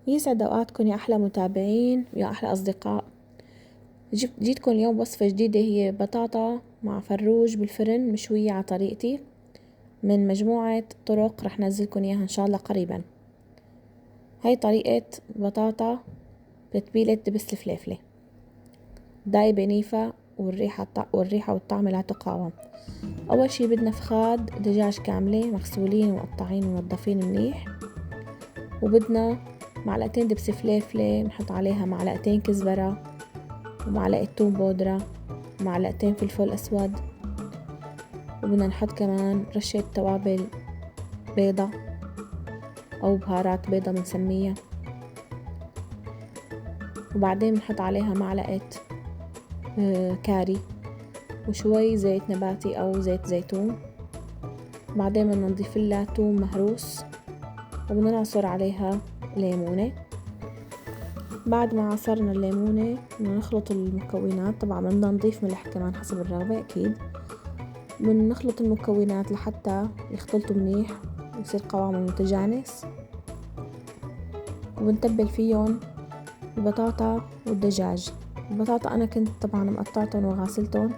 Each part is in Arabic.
يسعد أوقاتكم يا أحلى متابعين ويا أحلى أصدقاء. جيتكم اليوم وصفة جديدة، هي بطاطا مع فروج بالفرن مشوية على طريقتي، من مجموعة طرق رح نزلكم إياها إن شاء الله قريبا. هاي طريقة بطاطا بتتبيلة دبس الفليفلة، دايبة نيفة والريحة والطعم لا تقاوم. أول شي بدنا فخاد دجاج كاملة مغسولين ومقطعين ومنضفين منيح، وبدنا معلقتين دبس فليفلة، نحط عليها معلقتين كزبرة ومعلقة توم بودرة ومعلقتين فلفل أسود، وبدنا نحط كمان رشة توابل بيضة أو بهارات بيضة بنسميها، وبعدين بنحط عليها معلقة كاري وشوي زيت نباتي أو زيت زيتون. بعدين بدنا نضيف لها توم مهروس، وبدنا نعصر عليها ليمونة. بعد ما عصرنا الليمونة بدنا نخلط المكونات، طبعا بدنا نضيف ملح كمان حسب الرغبة أكيد. بنخلط المكونات لحتى يختلطوا منيح ويصير قوامهم متجانس، وبنتبل فيهم البطاطا والدجاج. البطاطا أنا كنت طبعا مقطعتهم وغاسلتهم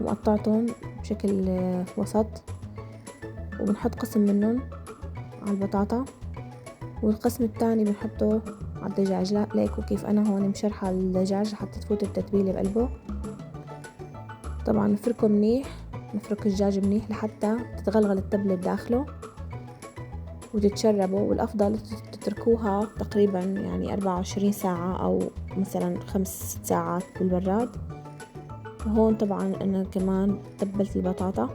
ومقطعتهم بشكل وسط، وبنحط قسم منهم على البطاطا والقسم الثاني بنحطه على الدجاج. لا ليكوا كيف أنا هون مشرحة الدجاج حتى تفوت التتبيلة بقلبه. طبعا نفركه منيح، نفرك الدجاج منيح لحتى تتغلغل التبلة بداخله وتتشربوا، والأفضل تتركوها تقريبا يعني 24 ساعة أو مثلا 5 ساعات بالبراد. وهون طبعا أنا كمان تبلت البطاطا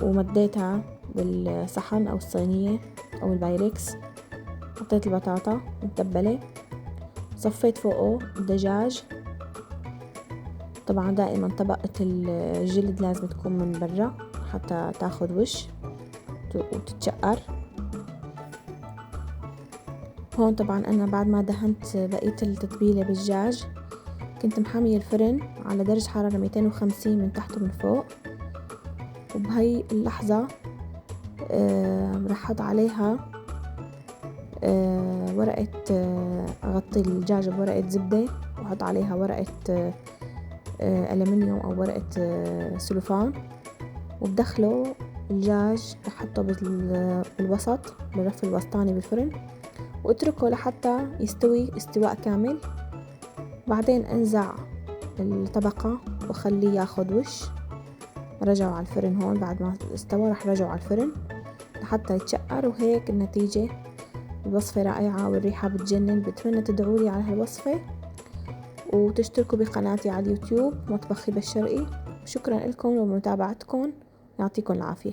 ومديتها بالصحن أو الصينية أو البايركس، حطيت البطاطا متبلة، صفيت فوقه الدجاج. طبعا دائما طبقة الجلد لازم تكون من برا حتى تاخد وش وتتشقر. هون طبعا أنا بعد ما دهنت بقية التتبيلة بالدجاج كنت محامية الفرن على درجة حرارة 250 من تحت ومن فوق، وبهاي اللحظة رح أحط عليها ورقة أغطي الدجاج بورقة زبدة، وأحط عليها ورقة ألمنيوم أو ورقة سلوفان، وبدخله الدجاج بحطه بالوسط بالرف الوسطاني بالفرن، واتركه لحتى يستوي استواء كامل. بعدين انزع الطبقة وخليه ياخد وش. رجعه على الفرن، هون بعد ما استوى رح رجعه على الفرن لحتى يتشقر، وهيك النتيجة. الوصفة رائعة والريحة بتجنن. بتمنى تدعولي على هالوصفة وتشتركوا بقناتي على اليوتيوب مطبخ هبة الشرقي. شكرا لكم ومتابعتكم، يعطيكم العافية.